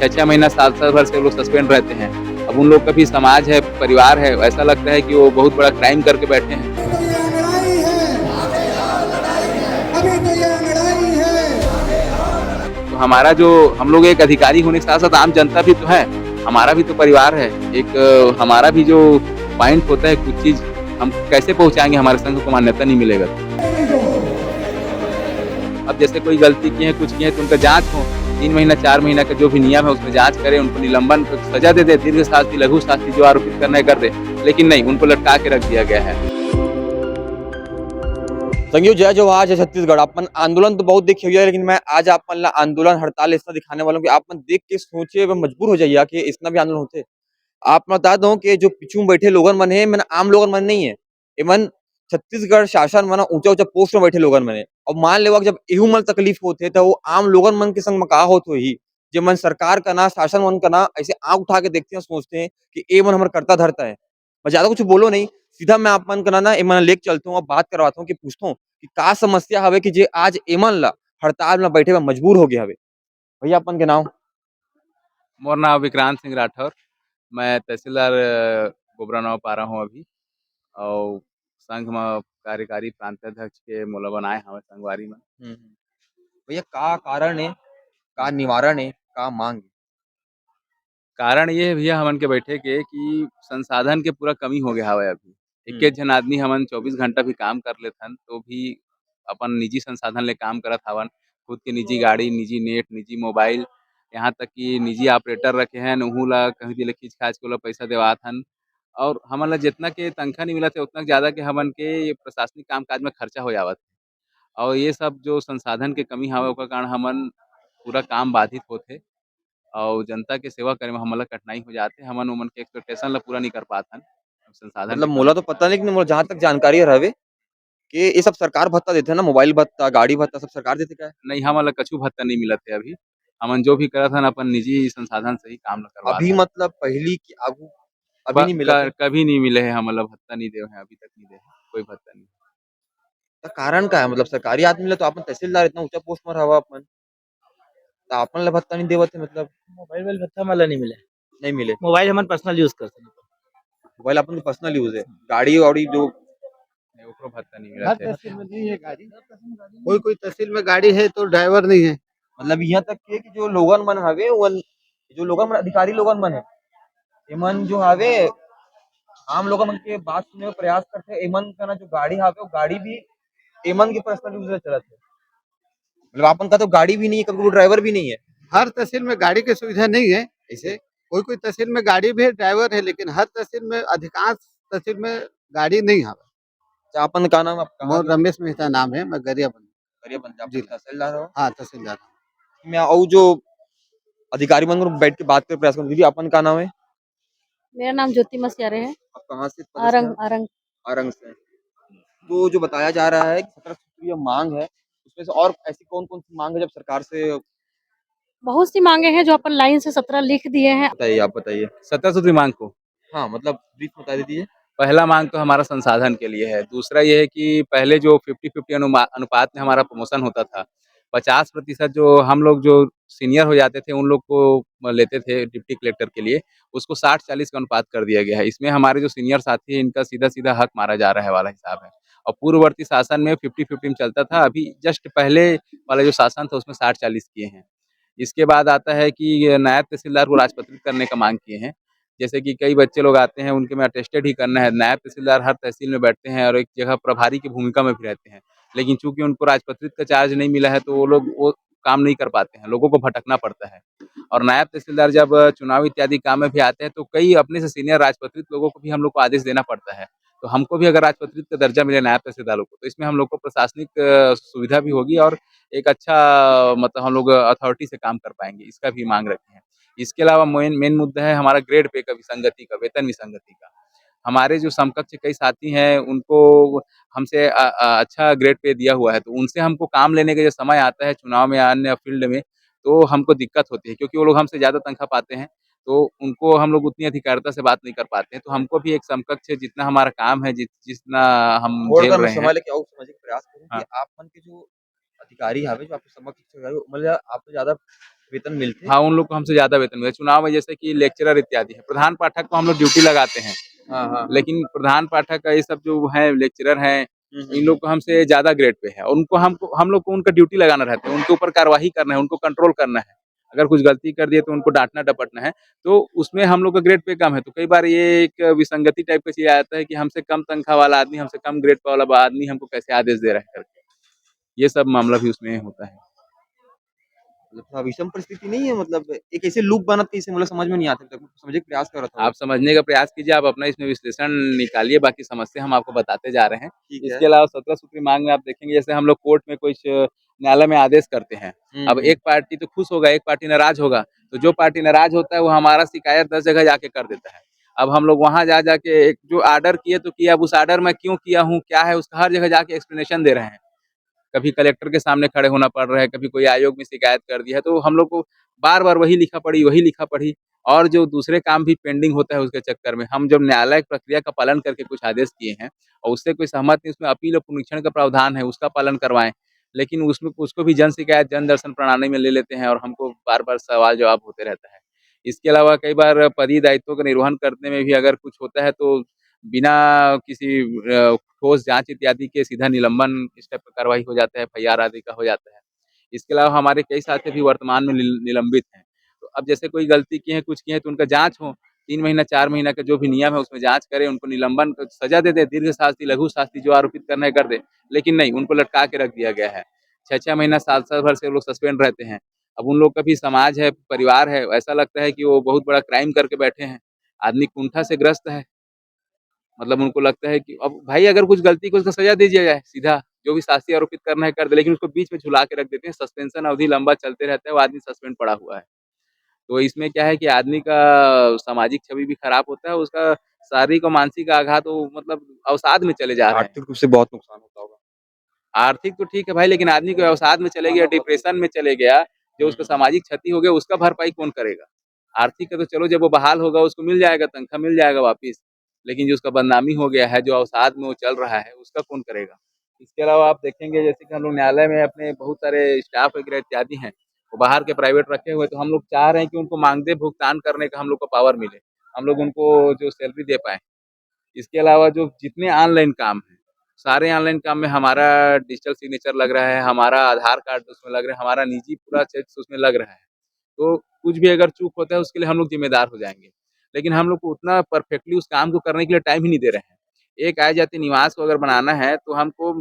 6-6 महीना, साल-साल भर से वो लोग सस्पेंड रहते हैं। अब उन लोग का भी समाज है, परिवार है, ऐसा लगता है कि वो बहुत बड़ा क्राइम करके बैठे हैं। अभी तो यह लड़ाई है, अभी तो यह लड़ाई है। तो हमारा जो हम लोग एक अधिकारी होने के साथ-साथ आम जनता भी तो है, हमारा भी तो परिवार है। एक हमारा भी जो पॉइंट होता है कुछ चीज़ हम कैसे पहुँचाएँगे, हमारे संघ को मान्यता नहीं मिलेगा तो। अब जैसे कोई गलती किए हैं, कुछ किए हैं तो उनका जाँच हो, 3 महीना 4 महीना का जो भी नियम है उसमें जाँच करें, उनको निलंबन सज़ा दे दे, दीर्घ शास्ति, लघु शास्ति जो आरोपित करना है कर दे। लेकिन नहीं, उनको लटका के रख दिया गया है। संगी जय जोहार जय छत्तीसगढ़। आपमन आंदोलन तो बहुत देखे हुए, लेकिन मैं आज आपमन ला आंदोलन हड़ताल ऐसा दिखाने वाला हूँ कि आपमन देख के सोचे व मजबूर हो जाइए कि इसना भी आंदोलन होते। आप बता दो कि जो पीछू में बैठे लोगन मन है, मन आम लोगन मन नहीं है। ये मन छत्तीसगढ़ शासन मन ऊंचा-ऊंचा पोस्ट में बैठे लोगन मन है। और मान लेवा जब एहू मन तकलीफ होथे तो वो आम लोगन मन के संग में का होत होही। जे मन सरकार का ना, शासन मन का ना ऐसे आँख उठा के देखते हैं, सोचते हैं कि ये मन हमारा करता धरता है। मैं ज्यादा कुछ बोलो नहीं, सीधा मैं आप मन का ना ए मन लेके चलता हूँ और बात करवाता हूँ कि पूछता हूँ कि का समस्या हवे कि जे आज एमन ला हड़ताल में बैठे हुए मजबूर हो गया हवे। भैया अपन के नाम? मोर नाम विक्रांत सिंह राठौर, मैं तहसीलदार गोबरानवा पारा हूँ अभी और संघ म कार्यकारी प्रांताध्यक्ष के मोला बनाए हवे संगवारी में। भैया का कारण है, का निवारण है, का मांग है? कारण ये है भैया हमन के बैठे के कि संसाधन के पूरा कमी हो गया हवे अभी। एके हुँ, झन आदमी हमन 24 घंटा भी काम कर लेथन तो भी अपन निजी संसाधन ले काम करत हवन। खुद के निजी गाड़ी, निजी नेट, निजी मोबाइल, यहाँ तक कि निजी ऑपरेटर रखे हन उहूँ ला कहीं भी ले खींच-खाच के ओला पैसा देवात हन। और हमन ला जेतना के तनख़्वाह नहीं मिलत है उतना ज़्यादा के हमन के ये प्रशासनिक काम-काज में खर्चा हो जावत है। और ये सब जो संसाधन के कमी हवे ओकर कारण हमन पूरा काम बाधित होथे और जनता के सेवा करे में हमन ला कठिनाई हो जाथे। हमन ओमन के एक्सपेक्टेशन ला पूरा नहीं कर पाथन, संसाधन मतलब के मोला कमी तो के पता कारण। नहीं, लेकिन मोला जहाँ तक जानकारी हवे कि ये सब सरकार भत्ता देथे ना, मोबाइल भत्ता, गाड़ी भत्ता सब सरकार देथे क्या? नहीं, हमन ला कछु भत्ता नहीं मिलत है अभी। हमन जो भी करत हन अपन निजी संसाधन से ही काम ला करवात अभी हन। मतलब पहली की आगू अभी ब नहीं मिलत है? क कभी नहीं मिले हैं हमन ला भत्ता नहीं देवे हैं, अभी तक नहीं देहे हैं, कोई भत्ता नहीं। तो कारण का है? मतलब सरकारी आदमी ला तो अपन तहसीलदार इतना ऊँचा पोस्ट में रहवा अपन, तो अपन ला भत्ता नहीं देवत है मतलब मोबाइल वाइल भत्ता हमन ला नहीं मिले। नहीं मिले। मोबाइल हमन पर्सनल यूज़ करथन। मोबाइल अपन के पर्सनल यूज़ है। गाड़ी-वाड़ी जो नहीं, ओकरो भत्ता नहीं हर मिलत है। तहसील में नहीं है गाड़ी। कोई कोई तहसील में गाड़ी है तो ड्राइवर नहीं है। मतलब यहाँ तक के कि जो लोगन मन हवे ओन जो लोगन मन अधिकारी लोगन मन है, एमन जो हवे आम लोगन मन के बात सुने के प्रयास करथे। एमन का ना जो गाड़ी हवे वो गाड़ी भी एमन के पर्सनल यूज़ ले चलत है। मतलब अपन का तो गाड़ी भी नहीं है, कभी ड्राइवर भी नहीं है। हर तहसील में गाड़ी की सुविधा नहीं है। ऐसे कोई कोई तहसील में गाड़ी भी है, ड्राइवर है, लेकिन हर तहसील में अधिकांश तहसील में गाड़ी नहीं है। अच्छा अपन का नाम आप कहाँ मोर के? रमेश मेहता नाम है, मैं गरियाबंद अरे पंजाब के जिला। तहसीलदार हो? हाँ, तहसीलदार। मैं और जो अधिकारी मन को बैठ के बात करके प्रयास करूँ। दीदी अपन का नाम है? मेरा नाम ज्योति मसियारे है। आप कहाँ से पदस्थ आरंग हैं? आरंग आरंग से। तो जो बताया जा रहा है कि 17 सूत्रीय मांग है, उसमें से और ऐसी कौन-कौन सी मांग है जब सरकार से बहुत सी मांगे हैं जो अपन लाइन से 17 लिख दिए हैं। बताइए, आप बताइए? 17 सूत्री मांग को हाँ, मतलब ब्रीफ बता दीजिए। पहला मांग तो हमारा संसाधन के लिए है। दूसरा ये है कि पहले जो 50-50 अनुपात में हमारा प्रमोशन होता था, 50% जो हम लोग जो सीनियर हो जाते थे, उन लोग को लेते थे डिप्टी कलेक्टर के लिए, उसको 60-40 का अनुपात कर दिया गया है। इसमें हमारे जो सीनियर साथी हैं, इनका सीधा-सीधा हक मारा जा रहा है वाला हिसाब है। और पूर्ववर्ती शासन में 50-50 में चलता था, अभी जस्ट पहले वाला जो शासन था, उसमें 60-40 किए हैं। इसके बाद आता है कि नायब तहसीलदार को राजपत्रित करने का माँग किए हैं। जैसे कि कई बच्चे लोग आते हैं, उनके में अटेस्टेड ही करना है। नायब तहसीलदार हर तहसील में बैठते हैं और एक जगह प्रभारी की भूमिका में भी रहते हैं। लेकिन चूँकि उनको राजपत्रित का चार्ज नहीं मिला है, तो वो लोग वो काम नहीं कर पाते हैं, लोगों को भटकना पड़ता है। और नायब तहसीलदार जब चुनाव इत्यादि काम में भी आते हैं, तो कई अपने से सीनियर राजपत्रित लोगों को भी हम लोग को आदेश देना पड़ता है। तो हमको भी अगर राजपत्रित का दर्जा मिले नायब तहसीलदारों को, तो इसमें हम लोग को प्रशासनिक सुविधा भी होगी और एक अच्छा मतलब हम लोग अथॉरिटी से काम कर पाएँगे, इसका भी माँग रखे हैं। इसके अलावा मेन मेन मुद्दा है हमारा ग्रेड पे का विसंगति का, वेतन विसंगति का। हमारे जो समकक्ष कई साथी हैं, उनको हमसे अच्छा ग्रेड पे दिया हुआ है, तो उनसे हमको काम लेने का जो समय आता है चुनाव में या अन्य फील्ड में, तो हमको दिक्कत होती है क्योंकि वो लोग हमसे ज़्यादा तनख्वाह पाते हैं, तो उनको हम लोग उतनी अधिकारिता से बात नहीं कर पाते हैं। तो हमको भी एक समकक्ष जितना हमारा काम है, जितना हम झेल छोड़कर मैं रहे हैं। समझ लेके आऊँ, समझने का प्रयास करूँ कि हाँ। आप मन के जो अधिकारी हवे, जो आपके समक्ष अधिकारी मतलब आपसे ज़्यादा वेतन मिलते? हाँ, उन लोग को हमसे ज़्यादा वेतन मिला। चुनाव में जैसे कि लेक्चरर इत्यादि है। प्रधान पाठक को हम लोग ड्यूटी लगाते हैं, हाँ, हाँ। लेकिन प्रधान पाठक का ये सब जो हैं लेक्चरर हैं, हुँ, इन लोग को हमसे ज़्यादा ग्रेड पे है और उनको हम लोग को उनका ड्यूटी लगाना रहता है, उनके ऊपर कार्यवाही करना है, उनको कंट्रोल करना है। अगर कुछ गलती कर दिए तो उनको डाँटना-डपटना है, तो उसमें हम लोग का ग्रेड पे कम है, तो कई बार ये एक विसंगति टाइप का चीज़ आ जाता है कि हमसे कम तनख्वाह वाला आदमी, हमसे कम ग्रेड वाला आदमी हमको कैसे आदेश दे रहा है करके। ये सब मामला भी उसमें होता है। मतलब थोड़ा विषम परिस्थिति नहीं है मतलब एक ऐसे लूप बना कैसे मतलब समझ में नहीं आता तक समझने का प्रयास कर रहा था आप वो। समझने का प्रयास कीजिए, आप अपना इसमें विश्लेषण निकालिए, बाकी समस्या हम आपको बताते जा रहे हैं। ठीक है। इसके अलावा 17 सूत्री मांग में आप देखेंगे जैसे हम लोग कोर्ट में कुछ न्यायालय में आदेश करते हैं। हुँ, अब हुँ। एक पार्टी तो खुश होगा, एक पार्टी नाराज़ होगा, तो जो पार्टी नाराज़ होता है वो हमारा शिकायत 10 जगह जाके कर देता है। अब हम लोग वहाँ जा के एक जो ऑर्डर किए तो किया, अब उस ऑर्डर में क्यों किया हूँ, क्या है उसका हर जगह जाके एक्सप्लेनेशन दे रहे हैं। कभी कलेक्टर के सामने खड़े होना पड़ रहा है, कभी कोई आयोग में शिकायत कर दी है, तो हम लोग को बार-बार वही लिखा पड़ी और जो दूसरे काम भी पेंडिंग होता है उसके चक्कर में, हम जब न्यायालय प्रक्रिया का पालन करके कुछ आदेश किए हैं और उससे कोई सहमत नहीं, उसमें अपील और पुनरीक्षण का प्रावधान है, उसका पालन करवाएँ। लेकिन उसमें उसको भी जन शिकायत, जन दर्शन प्रणाली में ले लेते हैं और हमको बार-बार सवाल-जवाब होते रहता है। इसके अलावा कई बार पदीय दायित्वों का निर्वहन करने में भी अगर कुछ होता है तो बिना किसी ठोस जाँच इत्यादि के सीधा निलंबन इस टाइप का कार्रवाई हो जाता है, एफआईआर आदि का हो जाता है। इसके अलावा हमारे कई साथी भी वर्तमान में निलंबित हैं। तो अब जैसे कोई गलती किए हैं, कुछ किए हैं तो उनका जाँच हो, 3 महीना, 4 महीना का जो भी नियम है उसमें जाँच करें, उनको निलंबन क सज़ा दे दें, दीर्घ शास्ति, लघु शास्ति जो आरोपित करना है कर दें। लेकिन नहीं, उनको लटका के रख दिया गया है। 6-6 महीना, साल-साल भर से वो लोग सस्पेंड रहते हैं। अब उन लोग का भी समाज है, परिवार है, ऐसा लगता है कि वो बहुत बड़ा क्राइम करके बैठे हैं। आदमी कुंठा से ग्रस्त है। मतलब उनको लगता है कि अब भाई अगर कुछ गलती को उसको सज़ा दी जाए सीधा, जो भी शास्ति आरोपित करना है कर दे, लेकिन उसको बीच में झुला के रख देते हैं, सस्पेंशन अवधि लंबा चलते रहता है, वो आदमी सस्पेंड पड़ा हुआ है। तो इसमें क्या है कि आदमी का सामाजिक छवि भी खराब होता है, उसका शारीरिक और मानसिक आघात वो मतलब अवसाद में चले जा रहे हैं। आर्थिक रूप से बहुत नुकसान होता होगा। आर्थिक तो ठीक है भाई, लेकिन आदमी को अवसाद में चले गया, डिप्रेशन में चले गया, जो हुँ, उसको हुँ। सामाजिक क्षति हो गया, उसका भरपाई कौन करेगा? आर्थिक का तो चलो जब वो बहाल होगा, उसको मिल जाएगा, तनख्वाह मिल जाएगा वापिस, लेकिन जो उसका बदनामी हो गया है, जो अवसाद में वो चल रहा है, उसका कौन करेगा? इसके अलावा आप देखेंगे जैसे कि हम लोग न्यायालय में अपने बहुत सारे स्टाफ वगैरह इत्यादि हैं, वो बाहर के प्राइवेट रखे हुए, तो हम लोग चाह रहे हैं कि उनको मानदेय भुगतान करने का हम लोग को पावर मिले, हम लोग उनको जो सैलरी दे पाएँ। इसके अलावा जो जितने ऑनलाइन काम हैं, सारे ऑनलाइन काम में हमारा डिजिटल सिग्नेचर लग रहा है, हमारा आधार कार्ड उसमें लग रहा है, हमारा निजी पूरा चीज़ उसमें लग रहा है। तो कुछ भी अगर चूक होता है उसके लिए हम लोग ज़िम्मेदार हो जाएँगे। लेकिन हम लोग को उतना परफेक्टली उस काम को करने के लिए टाइम ही नहीं दे रहे हैं। एक आय जाति निवास को अगर बनाना है तो हमको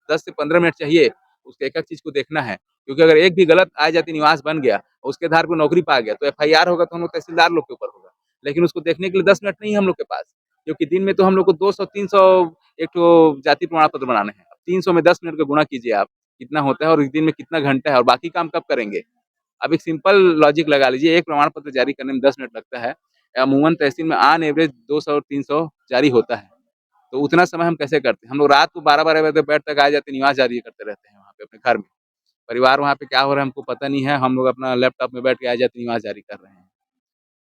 10 से 15 मिनट चाहिए, उसके एक-एक चीज़ को देखना है। क्योंकि अगर एक भी गलत आय जाति निवास बन गया, उसके आधार पे नौकरी पा गया, तो एफआईआर होगा तो हम लोग तहसीलदार लोग के ऊपर होगा। लेकिन उसको देखने के लिए 10 मिनट नहीं है हम लोग के पास, क्योंकि दिन में तो हम लोग को 200-300 एक ठो जाति प्रमाण पत्र बनाने हैं। अब 300 में 10 मिनट का गुणा कीजिए आप, कितना होता है और एक दिन में कितना घंटा है और बाकी काम कब करेंगे? अब एक सिंपल लॉजिक लगा लीजिए, एक प्रमाण पत्र जारी करने में 10 मिनट लगता है। अमूमन तहसील में ऑन एवरेज 200-300 जारी होता है। तो उतना समय हम कैसे करते हैं? हम लोग रात को 12-12 बजे तक बेड तक आ जाते हैं, निवास जारी करते रहते हैं वहाँ पे अपने घर में। परिवार वहाँ पे क्या हो रहा है हमको पता नहीं है, हम लोग अपना लैपटॉप में बैठ के आ जाते हैं, निवास जारी कर रहे हैं।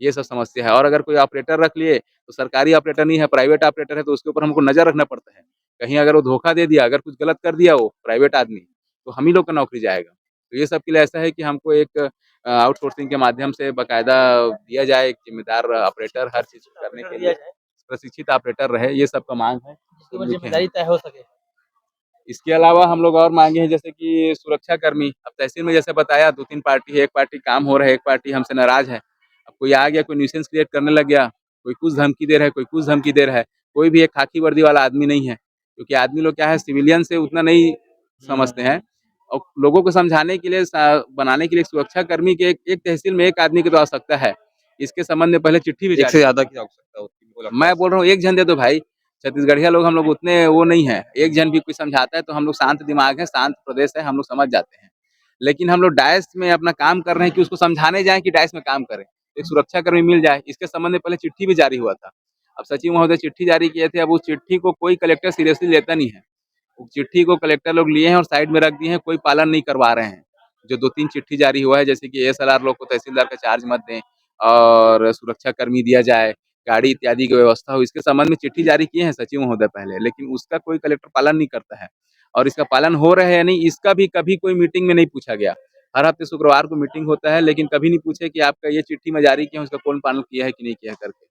ये सब समस्या है और अगर कोई ऑपरेटर रख लिए, तो सरकारी ऑपरेटर नहीं है, प्राइवेट ऑपरेटर है, तो उसके ऊपर हमको नज़र रखना पड़ता है। कहीं अगर वो धोखा दे दिया, अगर कुछ गलत कर दिया वो प्राइवेट आदमी, तो हम ही लोग का नौकरी जाएगा। तो ये सब के लिए ऐसा है कि हमको एक आउटसोर्सिंग के माध्यम से बाकायदा दिया जाए एक ज़िम्मेदार ऑपरेटर हर चीज़ को करने के दिया लिए, जाए, प्रशिक्षित ऑपरेटर रहे, ये सब का माँग है, जिसके तो ऊपर लिखे हैं। ज़िम्मेदारी तय हो सके। इसके अलावा हम लोग और माँगे हैं जैसे कि सुरक्षा कर्मी, अब तहसील में जैसे बताया 2-3 पार्टी है, एक पार्टी काम हो रहा है, एक पार्टी हमसे नाराज़ है। अब कोई आ गया, कोई न्यूसेंस क्रिएट करने लग गया, कोई कुछ धमकी दे रहा है, कोई कुछ धमकी दे रहा है, कोई भी एक खाकी वर्दी वाला आदमी नहीं है। क्योंकि आदमी लोग क्या है सिविलियन से उतना नहीं हुँ, हुँ, समझते हुँ। हैं और लोगों को समझाने के लिए बनाने के लिए सुरक्षा कर्मी के एक एक तहसील में 1 आदमी की तो आवश्यकता है। इसके संबंध में पहले चिट्ठी भी एक से जारी ज़्यादा की आवश्यकता होती है, बिल्कुल आपकी मैं बात बोल सही रहा हूँ 1 जन दे दो भाई, छत्तीसगढ़िया लोग हम लोग उतने वो नहीं है, 1 जन भी कोई समझाता है तो हम लोग शांत दिमाग है, शांत प्रदेश है, हम लोग समझ जाते हैं। लेकिन हम लोग डायस में अपना काम कर रहे हैं कि उसको समझाने जाएँ कि डायस में काम करें। एक सुरक्षाकर्मी मिल जाए, इसके संबंध में पहले चिट्ठी भी जारी हुआ था। अब सचिव महोदय चिट्ठी जारी किए थे, अब उस चिट्ठी को कोई कलेक्टर सीरियसली लेता नहीं है। वो चिट्ठी को कलेक्टर लोग लिए हैं और साइड में रख दिए हैं, कोई पालन नहीं करवा रहे हैं। जो 2-3 चिट्ठी जारी हुआ है जैसे कि एएसएलआर लोग को तहसीलदार का चार्ज मत दें और सुरक्षाकर्मी दिया जाए, गाड़ी इत्यादि की व्यवस्था हो, इसके संबंध में चिट्ठी जारी किए हैं सचिव महोदय पहले, लेकिन उसका कोई कलेक्टर पालन नहीं करता है। और इसका पालन हो रहा है या नहीं, इसका भी कभी कोई मीटिंग में नहीं पूछा गया। हर हफ्ते शुक्रवार को मीटिंग होता है, लेकिन कभी नहीं पूछे कि आपका ये चिट्ठी मैं जारी किया हूँ, उसका कौन पालन किया है कि नहीं किया है करके।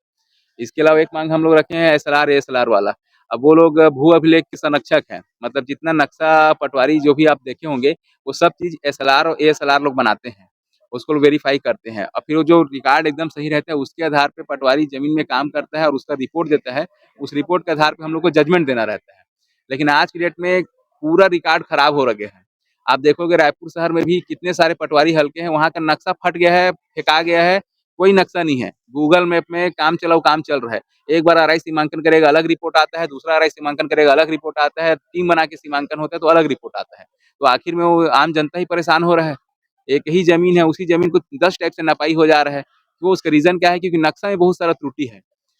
इसके अलावा एक मांग हम लोग रखे हैं एसएलआर, एएसएलआर वाला। अब वो लोग भू अभिलेख के संरक्षक हैं, मतलब जितना नक्शा पटवारी जो भी आप देखे होंगे, वो सब चीज़ एसएलआर और एएसएलआर लोग बनाते हैं, उसको वेरीफाई करते हैं और फिर वो जो रिकॉर्ड एकदम सही रहता है, उसके आधार पे पटवारी ज़मीन में काम करता है और उसका रिपोर्ट देता है। उस रिपोर्ट के आधार पे हम लोग को जजमेंट देना रहता है। लेकिन आज की डेट में पूरा रिकॉर्ड खराब हो गए हैं। आप देखोगे रायपुर शहर में भी कितने सारे पटवारी हल्के हैं, वहाँ का नक्शा फट गया है, फेंका गया है, कोई नक्शा नहीं है। गूगल मैप में काम चलाओ काम चल रहा है। एक बार आरआई सीमांकन करेगा अलग रिपोर्ट आता है, दूसरा आरआई सीमांकन करेगा अलग रिपोर्ट आता है, टीम बना के सीमांकन होता है तो अलग रिपोर्ट आता है। तो आखिर में वो आम जनता ही परेशान हो रहा है। एक ही ज़मीन है, उसी ज़मीन को 10 टाइप से नपाई हो जा रहा है। तो उसका रीज़न क्या है? क्योंकि नक्शा में बहुत सारा त्रुटि है।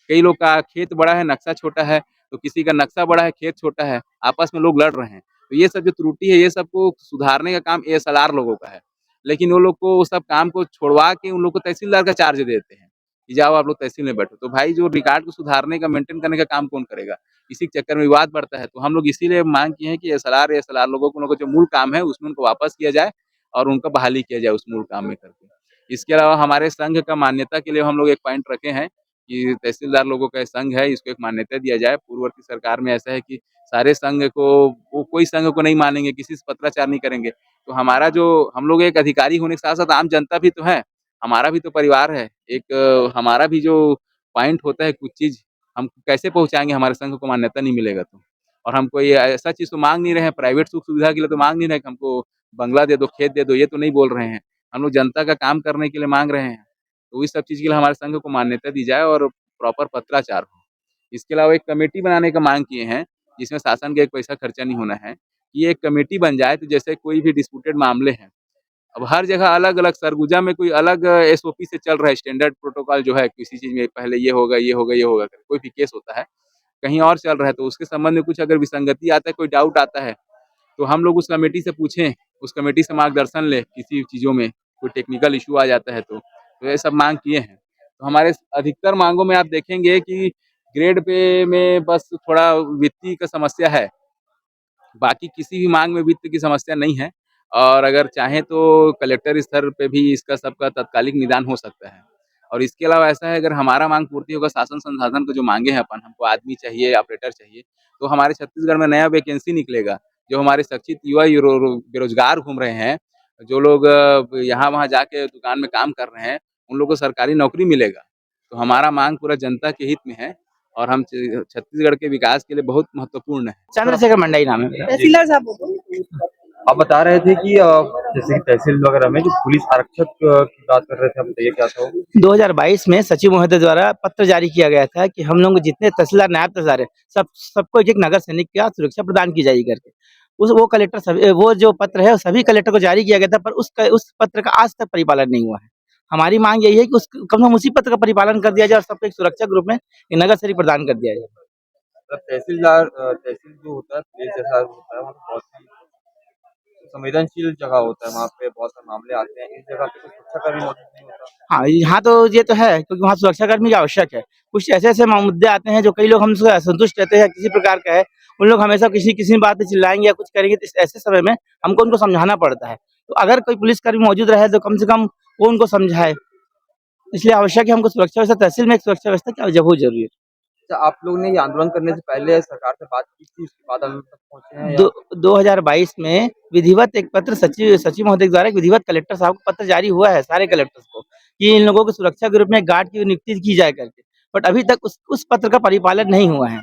कई लोग का खेत बड़ा है, नक्शा छोटा है, तो किसी का नक्शा बड़ा है, खेत छोटा है, आपस में लोग लड़ रहे हैं। तो ये सब जो त्रुटि है, ये सबको सुधारने का काम एएसएलआर लोगों का है। लेकिन वो लोग को वो सब काम को छुड़वा के उन लोग को तहसीलदार का चार्ज देते हैं, कि जाओ आप लोग तहसील में बैठो। तो भाई जो रिकॉर्ड को सुधारने का, मेंटेन करने का काम कौन करेगा? इसी के चक्कर में विवाद बढ़ता है। तो हम लोग इसीलिए माँग किए हैं कि एएसएलआर लोगों को, उन लोगों का जो मूल काम है उसमें उनको वापस किया जाए और उनका बहाली किया जाए उस मूल काम में करके। इसके अलावा हमारे संघ का मान्यता के लिए हम लोग एक पॉइंट रखे हैं कि तहसीलदार लोगों का संघ है, इसको एक मान्यता दिया जाए। पूर्ववर्ती सरकार में ऐसा है कि सारे संघ को, वो कोई संघ को नहीं मानेंगे, किसी से पत्राचार नहीं करेंगे। तो हमारा जो, हम लोग एक अधिकारी होने के साथ-साथ आम जनता भी तो है, हमारा भी तो परिवार है। एक हमारा भी जो पॉइंट होता है कुछ चीज़, हम कैसे पहुँचाएँगे हमारे संघ को मान्यता नहीं मिलेगा तो? और हम कोई ऐसा चीज़ तो माँग नहीं रहे हैं, प्राइवेट सुख-सुविधा के लिए तो माँग नहीं रहे हैं कि हमको बंगला दे दो, खेत दे दो, ये तो नहीं बोल रहे हैं। हम लोग जनता का काम करने के लिए माँग रहे हैं। तो इस सब चीज़ के लिए हमारे संघ को मान्यता दी जाए और प्रॉपर पत्राचार हो। इसके अलावा एक कमेटी बनाने का माँग किए हैं, जिसमें शासन का एक पैसा खर्चा नहीं होना है। ये एक कमेटी बन जाए तो जैसे कोई भी डिस्प्यूटेड मामले हैं, अब हर जगह अलग-अलग, सरगुजा में कोई अलग एसओपी से चल रहा है, स्टैंडर्ड प्रोटोकॉल जो है किसी चीज़ में, पहले ये होगा, ये होगा, ये होगा, कोई भी केस होता है, कहीं और चल रहा है, तो उसके संबंध में कुछ अगर विसंगति आता है, कोई डाउट आता है, तो हम लोग उस कमेटी से पूछें, उस कमेटी से मार्गदर्शन लें किसी चीज़ों में, कोई टेक्निकल इश्यू आ जाता है तो। तो ये सब माँग किए हैं। तो हमारे अधिकतर माँगों में आप देखेंगे कि ग्रेड पे में बस थोड़ा वित्तीय का समस्या है। बाकी किसी भी माँग में वित्त की समस्या नहीं है और अगर चाहें तो कलेक्टर स्तर पे भी इसका सबका तत्कालिक निदान हो सकता है। और इसके अलावा ऐसा है, अगर हमारा माँग पूर्ति होगा, शासन संसाधन को जो माँगे हैं अपन, हमको आदमी चाहिए, ऑपरेटर चाहिए, तो हमारे छत्तीसगढ़ में नया वैकेंसी निकलेगा। जो हमारे शिक्षित युवा बेरोज़गार घूम रहे हैं, जो लोग यहाँ-वहाँ जाके दुकान में काम कर रहे हैं, उन लोगों को सरकारी नौकरी मिलेगा। तो हमारा माँग पूरा जनता के हित में है और हम छत्तीसगढ़ के विकास के लिए बहुत महत्वपूर्ण है। चंद्रशेखर मंडाई नाम है मेरा। तहसीलदार साहब बोलो। आप बता रहे थे कि जैसे कि तहसील वगैरह में जो पुलिस आरक्षक की बात कर रहे थे, आप बताइए क्या था वो? 2022 में सचिव महोदय द्वारा पत्र जारी किया गया था कि हम लोग जितने तहसीलदार, नायब तहसीलदार हैं, सबको एक नगर सैनिक का सुरक्षा प्रदान की जाएगी करके। वो कलेक्टर सभी, वो जो पत्र है सभी कलेक्टर को जारी किया गया था, पर उस पत्र का आज तक परिपालन नहीं हुआ है। हमारी मांग यही है कि कम से कम उसी पत्र का परिपालन कर दिया जाए और सबको एक सुरक्षा ग्रुप में एक नगर सैनिक प्रदान कर दिया जाए। मतलब तहसील जो होता है, प्लेस जैसा होता है, वहाँ पे बहुत ही संवेदनशील जगह होता है, वहाँ पे बहुत सारे मामले आते हैं। इस जगह पे कोई सुरक्षाकर्मी मौजूद नहीं होता। हाँ, यहाँ तो ये तो है, क्योंकि वहाँ सुरक्षाकर्मी की आवश्यक है। कुछ ऐसे-ऐसे मुद्दे आते हैं जो कई लोग हमसे असंतुष्ट रहते हैं, किसी प्रकार का है, उन लोग हमेशा किसी बात पे चिल्लाएँगे या कुछ करेंगे, तो ऐसे समय में हमको उनको समझाना पड़ता है। तो अगर कोई पुलिसकर्मी मौजूद रहे तो कम से कम वो उनको समझाए। इसलिए आवश्यक है हमको सुरक्षा व्यवस्था, तहसील में एक सुरक्षा व्यवस्था की बहुत ज़रूरी है। अच्छा, आप लोग ने ये आंदोलन करने से पहले सरकार से बात की थी, उसके बाद आंदोलन तक पहुँचे हैं या? दो 2022 में विधिवत एक पत्र सचिव महोदय द्वारा एक विधिवत कलेक्टर साहब को पत्र जारी हुआ है सारे कलेक्टर्स को, कि इन लोगों को सुरक्षा के रूप में गार्ड की नियुक्ति की जाए करके। बट अभी तक उस पत्र का परिपालन नहीं हुआ है।